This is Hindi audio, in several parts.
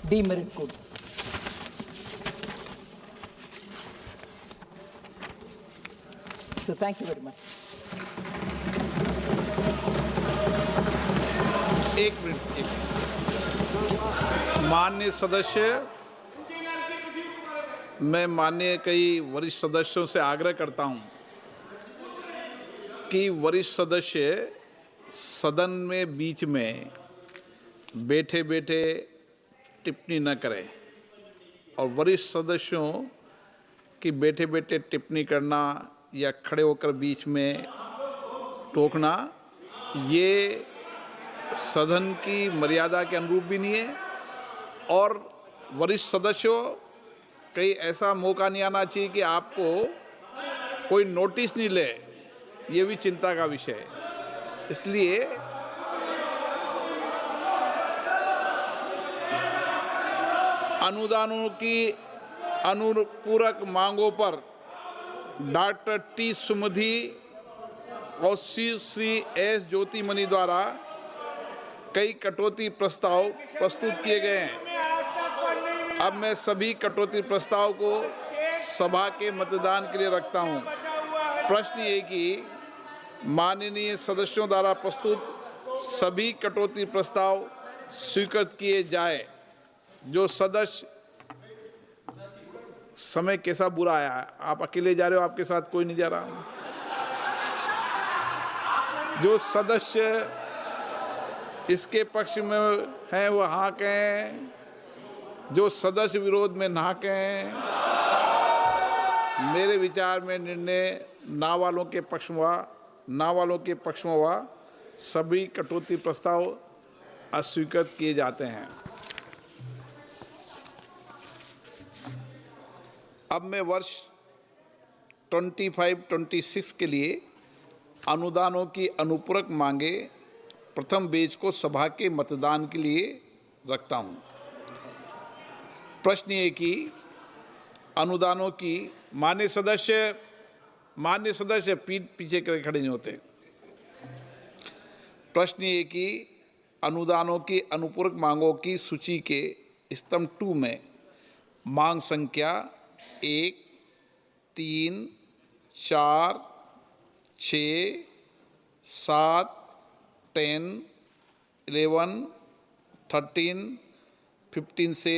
demerit code. So thank you very much. एक मिनट। माननीय सदस्य, मैं माननीय कई वरिष्ठ सदस्यों से आग्रह करता हूं कि वरिष्ठ सदस्य सदन में बीच में बैठे बैठे टिप्पणी न करें और वरिष्ठ सदस्यों की बैठे बैठे टिप्पणी करना या खड़े होकर बीच में टोकना ये सदन की मर्यादा के अनुरूप भी नहीं है और वरिष्ठ सदस्यों कहीं ऐसा मौका नहीं आना चाहिए कि आपको कोई नोटिस नहीं ले, ये भी चिंता का विषय है। इसलिए अनुदानों की अनुपूरक मांगों पर डॉक्टर टी सुमधि और श्री एस ज्योतिमणि द्वारा कई कटौती प्रस्ताव प्रस्तुत किए गए हैं। अब मैं सभी कटौती प्रस्ताव को सभा के मतदान के लिए रखता हूं। प्रश्न ये कि माननीय सदस्यों द्वारा प्रस्तुत सभी कटौती प्रस्ताव स्वीकृत किए जाए। जो सदस्य, समय कैसा बुरा आया है, आप अकेले जा रहे हो, आपके साथ कोई नहीं जा रहा। जो सदस्य इसके पक्ष में हैं वो हाँ कहें, जो सदस्य विरोध में ना कहें। मेरे विचार में निर्णय ना वालों के पक्ष में हुआ, ना वालों के पक्ष में हुआ। सभी कटौती प्रस्ताव अस्वीकृत किए जाते हैं। अब मैं वर्ष 25-26 के लिए अनुदानों की अनुपूरक मांगे प्रथम बेच को सभा के मतदान के लिए रखता हूं। प्रश्न ये कि अनुदानों की माननीय सदस्य पीछे कर खड़े नहीं होते। प्रश्न ये कि अनुदानों की अनुपूरक मांगों की सूची के स्तंभ 2 में मांग संख्या 1, 3, 4, 6, 7, 10, 11, 13, 15 से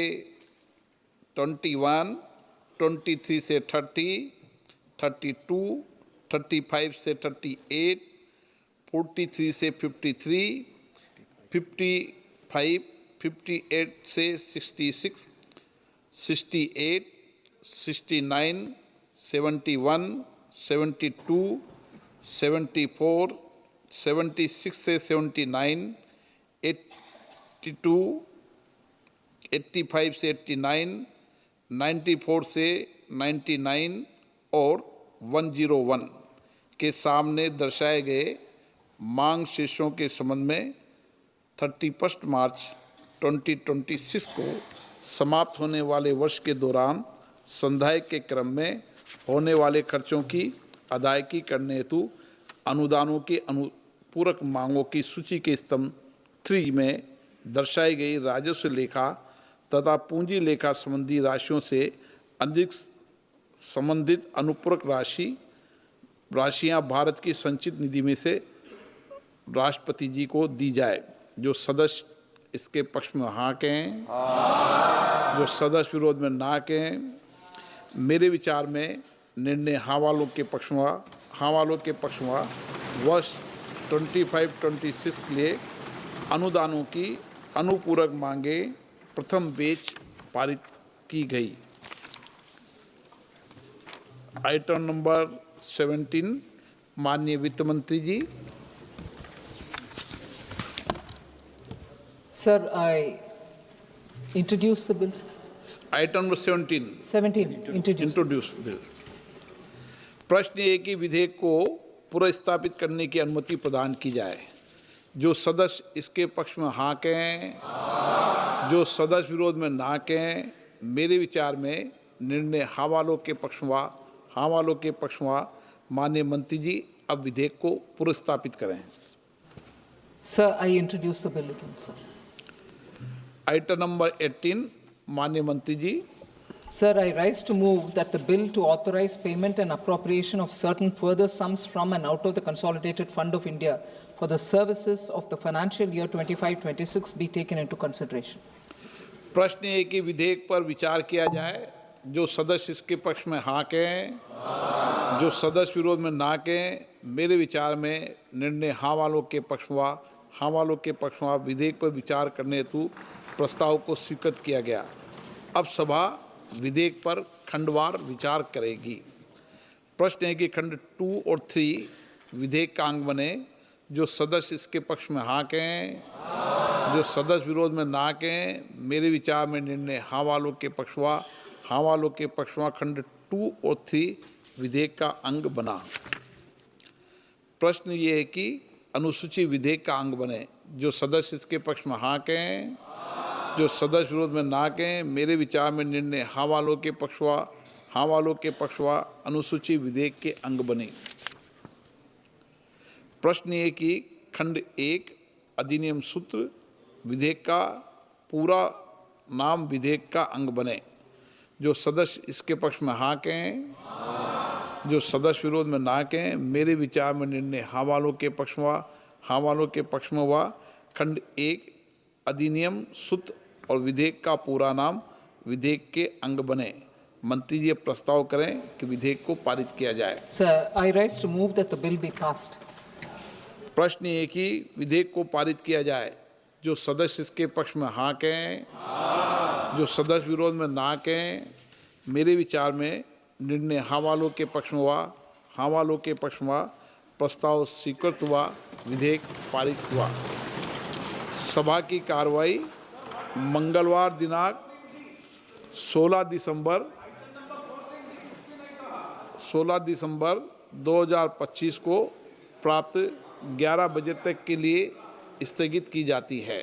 21, 23 से 30, 32, 35 से 38, 43 से 53, 55, 58 से 66, 68, 69, 71, 72, 74, 76 से 79, 82, 85 से 89, 94 से 99 और 101 के सामने दर्शाए गए मांग शेषों के संबंध में 31 मार्च 2026 को समाप्त होने वाले वर्ष के दौरान संधाय के क्रम में होने वाले खर्चों की अदायगी करने हेतु अनुदानों की अनुपूरक मांगों की सूची के स्तंभ 3 में दर्शाई गई राजस्व लेखा तथा पूंजी लेखा संबंधी राशियों से अधिक संबंधित अनुपूरक राशियां भारत की संचित निधि में से राष्ट्रपति जी को दी जाए। जो सदस्य इसके पक्ष में हाँ कहें, जो सदस्य विरोध में ना कहें। मेरे विचार में निर्णय हाँ वालों के पक्ष में हुआ। हाँ वालों के पक्ष में हुआ। वर्ष 25-26 के लिए अनुदानों की अनुपूरक मांगे प्रथम बेच पारित की गई। आइटम नंबर 17, माननीय वित्त मंत्री जी। Sir, I introduce the bills. Item number 17, introduce bill. प्रश्न ये कि विधेयक को पुनर्स्थापित करने की अनुमति प्रदान की जाए। जो सदस्य इसके पक्ष में हाँ कहें, जो सदस्य विरोध में ना कहें। मेरे विचार में निर्णय हाँ वालों के पक्ष में हुआ। हाँ वालों के पक्ष में हुआ। माननीय मंत्री जी अब विधेयक को पुनर्स्थापित करें। Sir, I introduce the bill again, sir. Item number 18, माननीय मंत्री जी। Sir, I rise to move that the bill to authorize payment and appropriation of certain further sums from and out of the Consolidated Fund of India for the services of the financial year 25-26 be taken into consideration. प्रश्न ये है कि विधेयक पर विचार किया जाए। जो सदस्य इसके पक्ष में हाँ कहें, जो सदस्य विरोध में ना कहें। मेरे विचार में निर्णय हाँ वालों के पक्ष में, हाँ वालों के पक्ष में विधेयक पर विचार करने हेतु प्रस्ताव को स्वीकृत किया गया। अब सभा विधेयक पर खंडवार विचार करेगी। प्रश्न है कि खंड 2 और 3 विधेयक का अंग बने। जो सदस्य इसके पक्ष में हाँ कहें, जो सदस्य विरोध में ना कहें। मेरे विचार में निर्णय हाँ वालों के पक्ष में, हाँ वालों के पक्ष में खंड 2 और 3 विधेयक का अंग बना। प्रश्न ये है कि अनुसूची विधेयक का अंग बने। जो सदस्य इसके पक्ष में हाँ कहें, जो सदस्य विरोध में ना कहें। मेरे विचार में निर्णय हाँ वालों के पक्ष में, हाँ वालों के पक्ष में अनुसूची विधेयक के अंग बने। प्रश्न ये कि खंड 1 अधिनियम सूत्र विधेयक का पूरा नाम विधेयक का अंग बने। जो सदस्य इसके पक्ष में हाँ कहें, जो सदस्य विरोध में ना कहें। मेरे विचार में निर्णय हाँ वालों के पक्ष में, हाँ वालों के पक्ष में हुआ। खंड 1 अधिनियम सूत्र और विधेयक का पूरा नाम विधेयक के अंग बने। मंत्री जी प्रस्ताव करें कि विधेयक को पारित किया जाए। Sir, I rise to move that the bill be passed. प्रश्न ये कि विधेयक को पारित किया जाए। जो सदस्य इसके पक्ष में हाँ कहें, जो सदस्य विरोध में ना कहें। मेरे विचार में निर्णय हाँ वालों के पक्ष में हुआ, हाँ वालों के पक्ष में प्रस्ताव स्वीकृत हुआ, विधेयक पारित हुआ। सभा की कार्रवाई मंगलवार दिनांक 16 दिसंबर 2025 को प्राप्त 11 बजे तक के लिए स्थगित की जाती है।